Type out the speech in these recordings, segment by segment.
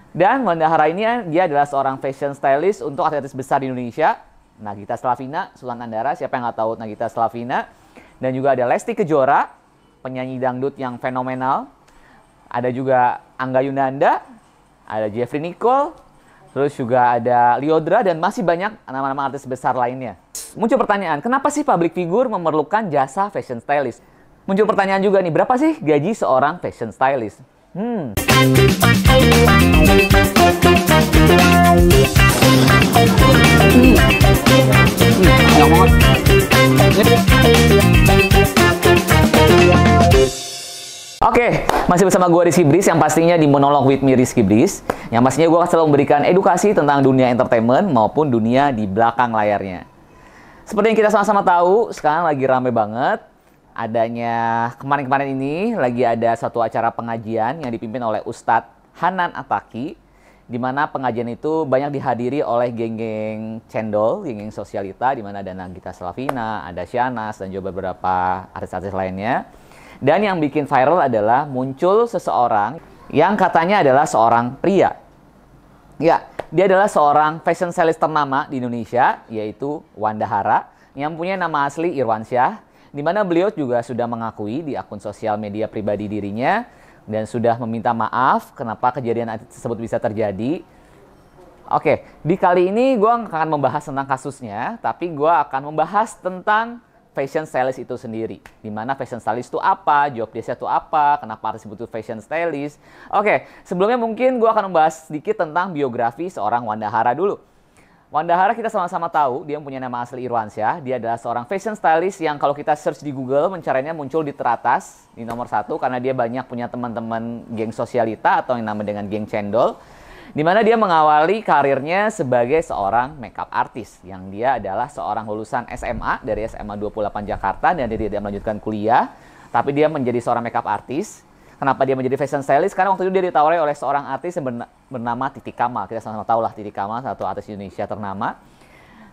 Dan Wanda Hara ini dia adalah seorang fashion stylist untuk artis besar di Indonesia. Nagita Slavina, Sultan Andara, siapa yang nggak tahu Nagita Slavina. Dan juga ada Lesti Kejora, penyanyi dangdut yang fenomenal. Ada juga Angga Yunanda, ada Jeffrey Nicole, terus juga ada Lyodra, dan masih banyak nama-nama artis besar lainnya. Muncul pertanyaan, kenapa sih public figure memerlukan jasa fashion stylist? Muncul pertanyaan juga nih, berapa sih gaji seorang fashion stylist? Oke, masih bersama gue Rizky Bris, yang pastinya di Monolog with me Rizky Bris. Yang pastinya gue akan selalu memberikan edukasi tentang dunia entertainment maupun dunia di belakang layarnya. Seperti yang kita sama-sama tahu, sekarang lagi rame banget. Adanya kemarin-kemarin ini lagi ada satu acara pengajian yang dipimpin oleh Ustadz Hanan Attaqi, di mana pengajian itu banyak dihadiri oleh geng-geng cendol, geng-geng sosialita, di mana ada Nagita Slavina, ada Syahnas, dan juga beberapa artis-artis lainnya. Dan yang bikin viral adalah muncul seseorang yang katanya adalah seorang pria. Ya, dia adalah seorang fashion stylist ternama di Indonesia, yaitu Wanda Hara, yang punya nama asli Irwansyah, di mana beliau juga sudah mengakui di akun sosial media pribadi dirinya dan sudah meminta maaf kenapa kejadian tersebut bisa terjadi. Oke, di kali ini gue akan membahas tentang kasusnya, tapi gue akan membahas tentang fashion stylist itu sendiri. Dimana fashion stylist itu apa, job desk itu apa, kenapa harus disebut fashion stylist. Oke, sebelumnya mungkin gue akan membahas sedikit tentang biografi seorang Wanda Hara dulu. Wanda Hara kita sama-sama tahu, dia punya nama asli Irwansyah. Dia adalah seorang fashion stylist yang kalau kita search di Google, pencariannya muncul di teratas, di nomor 1, karena dia banyak punya teman-teman geng sosialita atau yang nama dengan geng cendol. Di mana dia mengawali karirnya sebagai seorang makeup artist, yang dia adalah seorang lulusan SMA dari SMA 28 Jakarta, dan dia tidak melanjutkan kuliah, tapi dia menjadi seorang makeup artist. Kenapa dia menjadi fashion stylist? Karena waktu itu dia ditawari oleh seorang artis yang bernama Titi Kamal. Kita sama-sama tahu lah Titi Kamal, satu artis Indonesia ternama.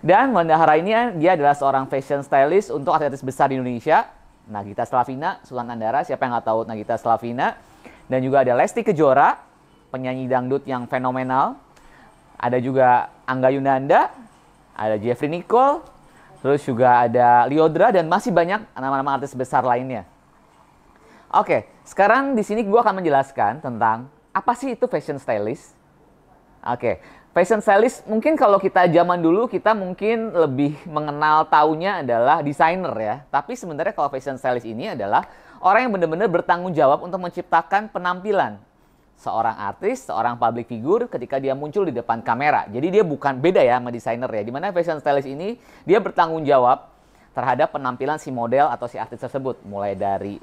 Dan Wanda Hara ini dia adalah seorang fashion stylist untuk artis besar di Indonesia. Nagita Slavina, Sultan Andara, siapa yang nggak tahu Nagita Slavina. Dan juga ada Lesti Kejora, penyanyi dangdut yang fenomenal. Ada juga Angga Yunanda, ada Jeffrey Nicole, terus juga ada Lyodra, dan masih banyak nama-nama artis besar lainnya. Oke, sekarang di sini gue akan menjelaskan tentang apa sih itu fashion stylist. Oke, fashion stylist mungkin kalau kita zaman dulu kita mungkin lebih mengenal taunya adalah desainer ya. Tapi sebenarnya kalau fashion stylist ini adalah orang yang benar-benar bertanggung jawab untuk menciptakan penampilan seorang artis, seorang public figure ketika dia muncul di depan kamera. Jadi dia bukan beda ya sama desainer ya. Dimana fashion stylist ini dia bertanggung jawab terhadap penampilan si model atau si artis tersebut. Mulai dari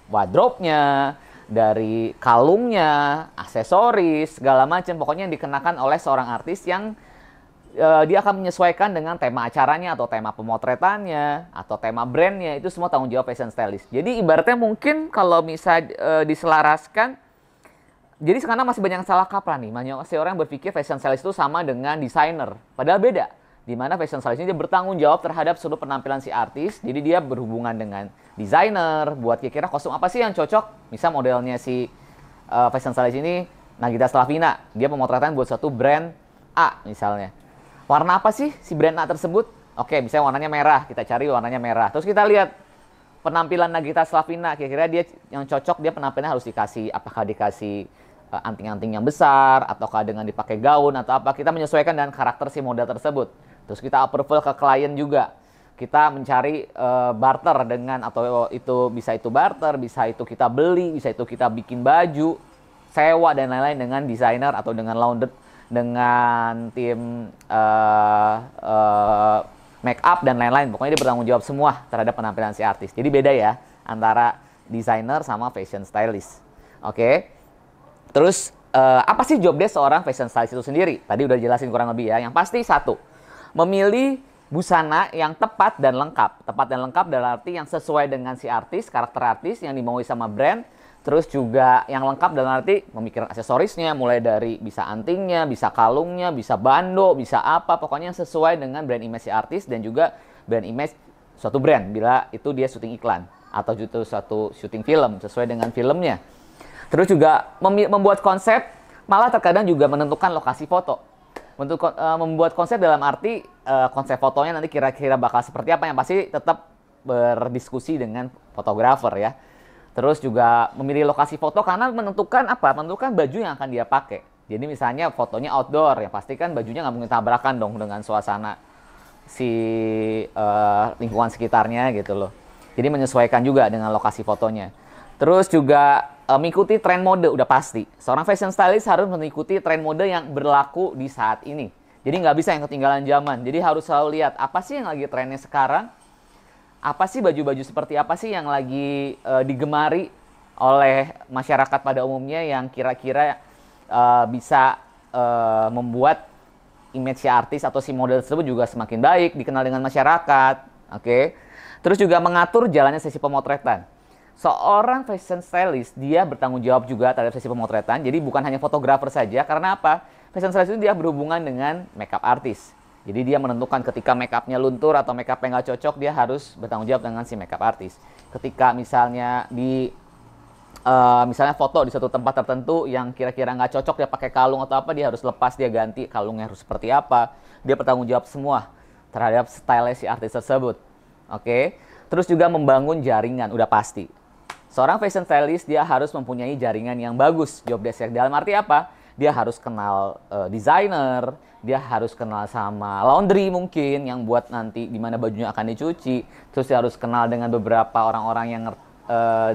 wardrobe-nya, dari kalungnya, aksesoris, segala macam. Pokoknya yang dikenakan oleh seorang artis yang dia akan menyesuaikan dengan tema acaranya atau tema pemotretannya atau tema brandnya. Itu semua tanggung jawab fashion stylist. Jadi ibaratnya mungkin kalau bisa diselaraskan, jadi sekarang masih banyak salah kaprah nih. Masih orang berpikir fashion stylist itu sama dengan desainer. Padahal beda. Di mana fashion stylist ini dia bertanggung jawab terhadap seluruh penampilan si artis. Jadi dia berhubungan dengan desainer, buat kira-kira kostum apa sih yang cocok. Misal modelnya si fashion stylist ini Nagita Slavina, dia pemotretan buat suatu brand A misalnya. Warna apa sih si brand A tersebut? Oke, misalnya warnanya merah, kita cari warnanya merah. Terus kita lihat penampilan Nagita Slavina, kira-kira dia yang cocok, dia penampilannya harus dikasih, apakah dikasih anting-anting yang besar, ataukah dengan dipakai gaun, atau apa. Kita menyesuaikan dengan karakter si model tersebut. Terus kita approval ke klien juga. Kita mencari barter dengan, atau bisa itu barter, bisa itu kita beli, bisa itu kita bikin baju, sewa dan lain-lain dengan desainer atau dengan laundry, dengan tim make up dan lain-lain. Pokoknya dia bertanggung jawab semua terhadap penampilan si artis. Jadi beda ya antara desainer sama fashion stylist. Oke. Terus apa sih job desk seorang fashion stylist itu sendiri? Tadi udah jelasin kurang lebih ya. Yang pasti satu, memilih busana yang tepat dan lengkap. Tepat dan lengkap dalam arti yang sesuai dengan si artis, karakter artis yang dimaui sama brand. Terus juga yang lengkap dalam arti memikirkan aksesorisnya, mulai dari bisa antingnya, bisa kalungnya, bisa bando, bisa apa. Pokoknya yang sesuai dengan brand image si artis dan juga brand image suatu brand. Bila itu dia syuting iklan atau itu suatu syuting film, sesuai dengan filmnya. Terus juga membuat konsep Malah terkadang juga menentukan lokasi foto. Untuk membuat konsep dalam arti konsep fotonya nanti kira-kira bakal seperti apa, yang pasti tetap berdiskusi dengan fotografer ya. Terus juga memilih lokasi foto karena menentukan apa? Menentukan baju yang akan dia pakai. Jadi misalnya fotonya outdoor, ya pasti kan bajunya nggak mungkin tabrakan dong dengan suasana si lingkungan sekitarnya gitu loh. Jadi menyesuaikan juga dengan lokasi fotonya. Terus juga mengikuti tren mode udah pasti. Seorang fashion stylist harus mengikuti tren mode yang berlaku di saat ini. Jadi nggak bisa yang ketinggalan zaman. Jadi harus selalu lihat apa sih yang lagi trennya sekarang. Apa sih baju-baju seperti apa sih yang lagi digemari oleh masyarakat pada umumnya yang kira-kira bisa membuat image si artis atau si model tersebut juga semakin baik, dikenal dengan masyarakat. Oke. Terus juga mengatur jalannya sesi pemotretan. Seorang fashion stylist, dia bertanggung jawab juga terhadap sesi pemotretan. Jadi bukan hanya fotografer saja, karena apa? Fashion stylist itu dia berhubungan dengan makeup artist. Jadi dia menentukan ketika makeupnya luntur atau makeupnya nggak cocok, dia harus bertanggung jawab dengan si makeup artist. Ketika misalnya misalnya foto di suatu tempat tertentu yang kira-kira nggak cocok, dia pakai kalung atau apa, dia harus lepas, dia ganti kalungnya harus seperti apa. Dia bertanggung jawab semua terhadap style si artis tersebut. Oke. Terus juga membangun jaringan, udah pasti. Seorang fashion stylist dia harus mempunyai jaringan yang bagus. Job desk dalam arti apa? Dia harus kenal desainer, dia harus kenal sama laundry mungkin yang buat nanti di mana bajunya akan dicuci. Terus dia harus kenal dengan beberapa orang-orang yang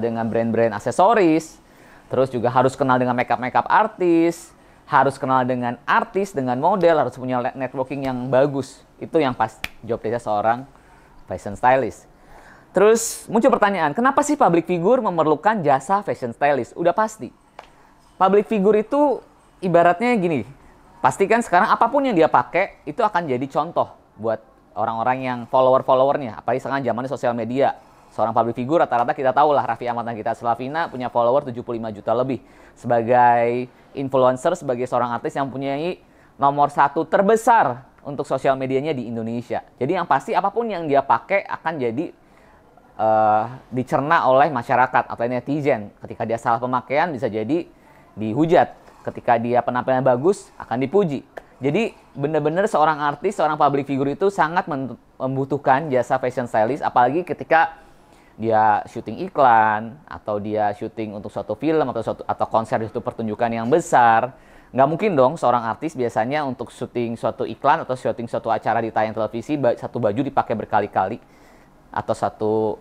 dengan brand-brand aksesoris. Terus juga harus kenal dengan makeup artis, harus kenal dengan artis, dengan model, harus punya networking yang bagus. Itu yang pas job desk seorang fashion stylist. Terus muncul pertanyaan, kenapa sih public figure memerlukan jasa fashion stylist? Udah pasti. Public figure itu ibaratnya gini, pastikan sekarang apapun yang dia pakai itu akan jadi contoh buat orang-orang yang follower-followernya. Apalagi sekarang zamannya sosial media. Seorang public figure rata-rata kita tahu lah, Raffi Ahmad Nagita Slavina punya follower 75 juta lebih. Sebagai influencer, sebagai seorang artis yang mempunyai nomor 1 terbesar untuk sosial medianya di Indonesia. Jadi yang pasti apapun yang dia pakai akan jadi dicerna oleh masyarakat atau netizen. Ketika dia salah pemakaian bisa jadi dihujat. Ketika dia penampilan bagus akan dipuji. Jadi benar-benar seorang artis, seorang public figure itu sangat membutuhkan jasa fashion stylist, apalagi ketika dia syuting iklan atau dia syuting untuk suatu film atau konser di suatu pertunjukan yang besar. Nggak mungkin dong seorang artis biasanya untuk syuting suatu iklan atau syuting suatu acara di tayang televisi satu baju dipakai berkali-kali atau satu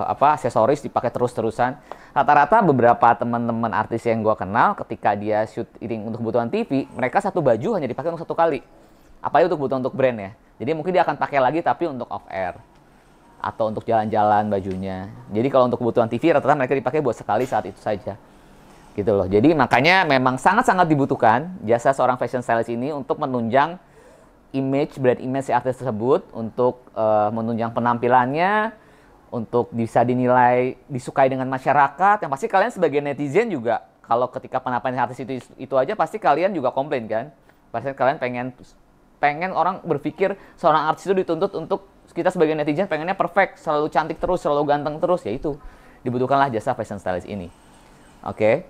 aksesoris dipakai terus-terusan. Rata-rata beberapa teman-teman artis yang gue kenal ketika dia syuting untuk kebutuhan TV, mereka satu baju hanya dipakai untuk satu kali. Apalagi untuk kebutuhan untuk brand ya. Jadi mungkin dia akan pakai lagi tapi untuk off air atau untuk jalan-jalan bajunya. Jadi kalau untuk kebutuhan TV rata-rata mereka dipakai buat sekali saat itu saja. Gitu loh. Jadi makanya memang sangat-sangat dibutuhkan jasa seorang fashion stylist ini untuk menunjang brand image si artis tersebut, untuk menunjang penampilannya, untuk bisa dinilai, disukai dengan masyarakat. Yang pasti kalian sebagai netizen juga, kalau ketika penampilan artis itu aja pasti kalian juga komplain kan. Pasti kalian pengen orang berpikir seorang artis itu dituntut untuk, kita sebagai netizen pengennya perfect, selalu cantik terus, selalu ganteng terus, ya itu dibutuhkanlah jasa fashion stylist ini. Oke.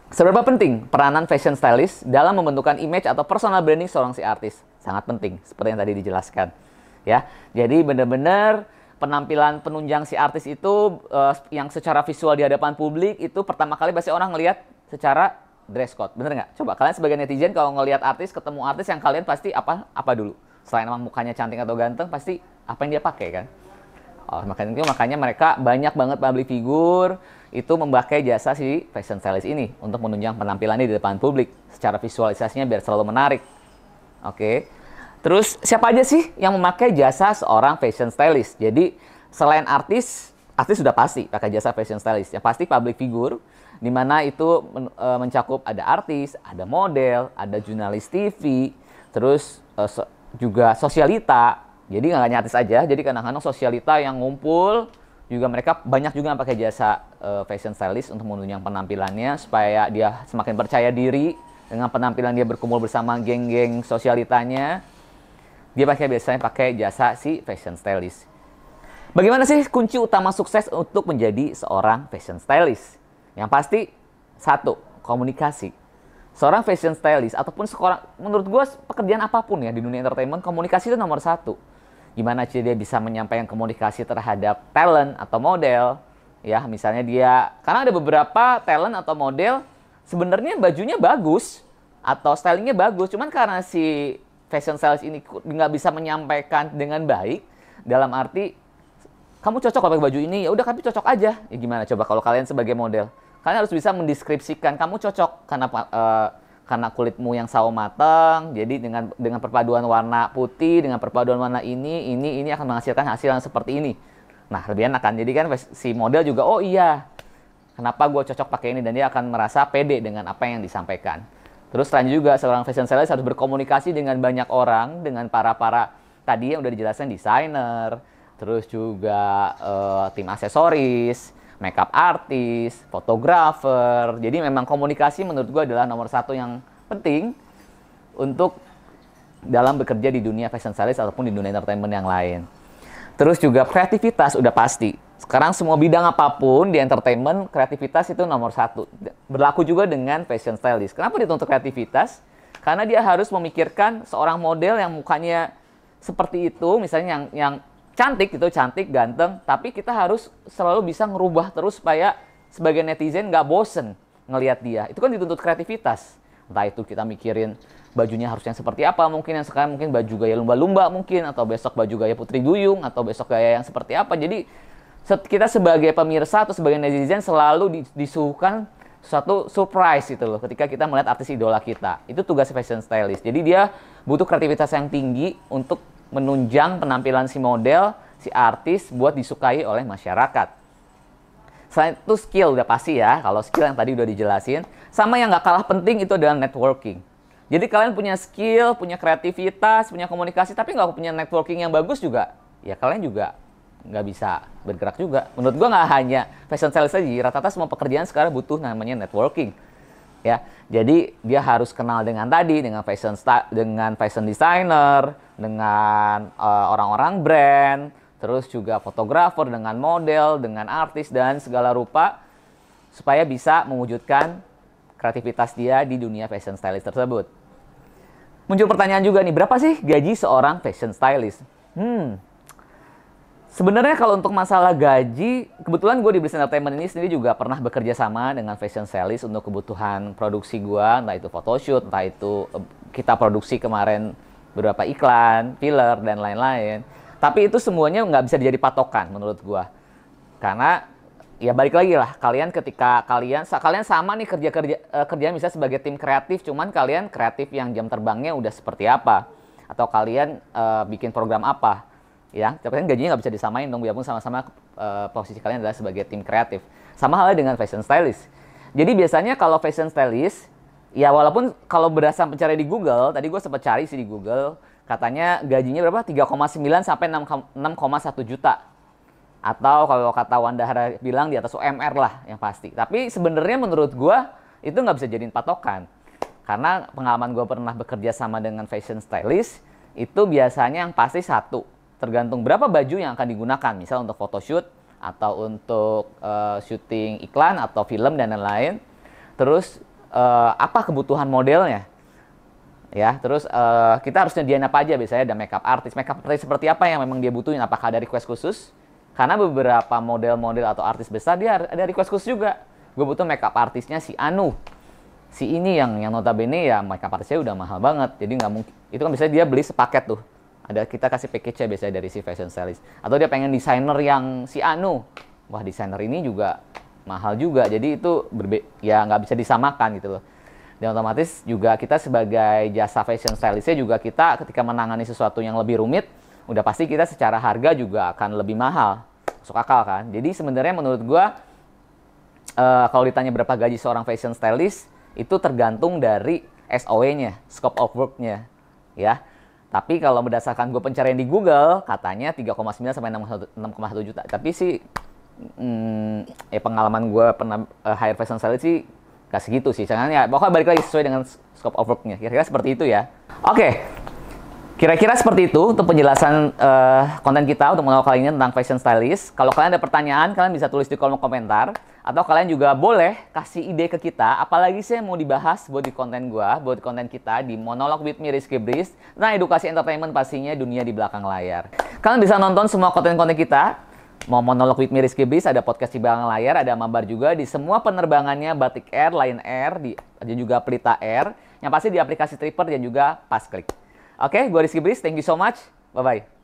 Seberapa penting peranan fashion stylist dalam membentukkan image atau personal branding seorang si artis? Sangat penting, seperti yang tadi dijelaskan. Ya, jadi benar-benar penampilan penunjang si artis itu yang secara visual di hadapan publik itu pertama kali pasti orang ngelihat secara dress code, bener nggak? Coba kalian sebagai netizen kalau ngelihat artis, ketemu artis yang kalian pasti apa dulu? Selain emang mukanya cantik atau ganteng, pasti apa yang dia pakai kan? Oh, makanya mereka banyak banget public figure itu memakai jasa si fashion stylist ini untuk menunjang penampilannya di depan publik secara visualisasinya biar selalu menarik. Oke. Terus siapa aja sih yang memakai jasa seorang fashion stylist? Jadi selain artis sudah pasti pakai jasa fashion stylist. Yang pasti public figure, di mana itu mencakup ada artis, ada model, ada jurnalis TV, terus juga sosialita. Jadi nggak hanya artis aja, jadi kadang-kadang sosialita yang ngumpul juga mereka banyak juga yang pakai jasa fashion stylist untuk menunjang penampilannya supaya dia semakin percaya diri dengan penampilan dia berkumpul bersama geng-geng sosialitanya. Dia biasanya pakai jasa si fashion stylist. Bagaimana sih kunci utama sukses untuk menjadi seorang fashion stylist? Yang pasti, 1, komunikasi. seorang fashion stylist ataupun seorang, menurut gue pekerjaan apapun ya di dunia entertainment, komunikasi itu nomor satu. Gimana sih dia bisa menyampaikan komunikasi terhadap talent atau model, ya misalnya dia, karena ada beberapa talent atau model sebenarnya bajunya bagus atau stylingnya bagus, cuman karena si fashion stylist ini nggak bisa menyampaikan dengan baik, dalam arti kamu cocok pakai baju ini, ya udah kami cocok aja. Ya gimana coba kalau kalian sebagai model? Kalian harus bisa mendeskripsikan kamu cocok karena kulitmu yang sawo matang. Jadi dengan perpaduan warna putih dengan perpaduan warna ini akan menghasilkan hasil yang seperti ini. Nah, lebih enak kan? Jadi kan si model juga, oh iya, kenapa gue cocok pakai ini, dan dia akan merasa pede dengan apa yang disampaikan. Terus selanjutnya juga seorang fashion stylist harus berkomunikasi dengan banyak orang, dengan para tadi yang udah dijelaskan, desainer, terus juga tim aksesoris, makeup artist, fotografer. Jadi memang komunikasi menurut gue adalah nomor satu yang penting untuk dalam bekerja di dunia fashion stylist ataupun di dunia entertainment yang lain. Terus juga kreativitas udah pasti. Sekarang semua bidang apapun di entertainment, kreativitas itu nomor satu. Berlaku juga dengan fashion stylist. Kenapa dituntut kreativitas? Karena dia harus memikirkan seorang model yang mukanya seperti itu, misalnya yang cantik gitu, cantik, ganteng, tapi kita harus selalu bisa ngerubah terus supaya sebagai netizen nggak bosen ngelihat dia. Itu kan dituntut kreativitas. Entah itu kita mikirin bajunya harus yang seperti apa, mungkin yang sekarang mungkin baju gaya lumba-lumba mungkin, atau besok baju gaya Putri Duyung, atau besok gaya yang seperti apa. Jadi kita sebagai pemirsa atau sebagai netizen selalu disuguhkan suatu surprise gitu loh ketika kita melihat artis idola kita. Itu tugas fashion stylist. Jadi dia butuh kreativitas yang tinggi untuk menunjang penampilan si model, si artis buat disukai oleh masyarakat. Selain itu skill udah pasti ya, kalau skill yang tadi udah dijelasin. Sama yang nggak kalah penting itu adalah networking. Jadi kalian punya skill, punya kreativitas, punya komunikasi, tapi nggak punya networking yang bagus juga, ya kalian juga nggak bisa bergerak juga. Menurut gua nggak hanya fashion stylist aja, rata-rata semua pekerjaan sekarang butuh namanya networking. Ya, jadi dia harus kenal dengan dengan fashion designer, dengan orang-orang brand, terus juga fotografer, dengan model, dengan artis dan segala rupa supaya bisa mewujudkan kreativitas dia di dunia fashion stylist tersebut. Muncul pertanyaan juga nih, berapa sih gaji seorang fashion stylist? Sebenarnya kalau untuk masalah gaji, kebetulan gue di Bliss Entertainment ini sendiri juga pernah bekerja sama dengan fashion stylist untuk kebutuhan produksi gue, entah itu photoshoot, entah itu kita produksi kemarin beberapa iklan, filler, dan lain-lain. Tapi itu semuanya nggak bisa jadi patokan menurut gue. Karena ya balik lagi lah, ketika kalian sama nih kerja misalnya sebagai tim kreatif, cuman kalian kreatif yang jam terbangnya udah seperti apa, atau kalian bikin program apa. Ya, tapi kan gajinya nggak bisa disamain dong, biarpun sama-sama posisi kalian adalah sebagai tim kreatif. Sama halnya dengan fashion stylist. Jadi biasanya kalau fashion stylist, ya walaupun kalau berdasarkan pencarian di Google, tadi gue sempat cari sih di Google, katanya gajinya berapa? 3,9 sampai 6,1 juta. Atau kalau kata Wandahara bilang di atas UMR lah yang pasti. Tapi sebenarnya menurut gue itu nggak bisa jadiin patokan. Karena pengalaman gue pernah bekerja sama dengan fashion stylist, itu biasanya yang pasti satu, tergantung berapa baju yang akan digunakan, misal untuk photoshoot atau untuk syuting iklan atau film dan lain-lain. Terus apa kebutuhan modelnya, ya. Terus kita harus nyediain apa aja, biasanya ada makeup artist seperti apa yang memang dia butuhin, apakah ada request khusus? Karena beberapa model-model atau artis besar dia ada request khusus juga. Gue butuh makeup artisnya si Anu, si ini yang notabene ya makeup artisnya udah mahal banget, jadi nggak mungkin. Itu kan biasanya dia beli sepaket tuh. Ada kita kasih package-nya biasanya dari si fashion stylist. Atau dia pengen desainer yang si Anu. Wah, desainer ini juga mahal juga. Jadi itu ya nggak bisa disamakan gitu loh. Dan otomatis juga kita sebagai jasa fashion stylist-nya juga kita ketika menangani sesuatu yang lebih rumit, udah pasti kita secara harga juga akan lebih mahal. Masuk akal kan? Jadi sebenarnya menurut gua kalau ditanya berapa gaji seorang fashion stylist, itu tergantung dari SOW-nya, scope of work-nya. Ya. Tapi kalau berdasarkan gue pencarian di Google, katanya 3,9 sampai 6,1 juta. Tapi sih, pengalaman gue pernah hire fashion stylist sih gak segitu sih. Jangan ya, pokoknya balik lagi sesuai dengan scope of work-nya. Kira-kira seperti itu ya. Oke. Kira-kira seperti itu untuk penjelasan konten kita untuk monolog kali ini tentang fashion stylist. Kalau kalian ada pertanyaan, kalian bisa tulis di kolom komentar. Atau kalian juga boleh kasih ide ke kita, apalagi sih yang mau dibahas buat di konten gua, buat di konten kita di Monolog with me Rizky Breeze tentang edukasi entertainment pastinya dunia di belakang layar. Kalian bisa nonton semua konten-konten kita. Mau Monolog with me Rizky Breeze, ada podcast di belakang layar, ada mabar juga di semua penerbangannya Batik Air, Lion Air, dan juga Pelita Air. Yang pasti di aplikasi Tripper dan juga Pas Klik. Oke, gue Rizky Breeze, thank you so much. Bye-bye.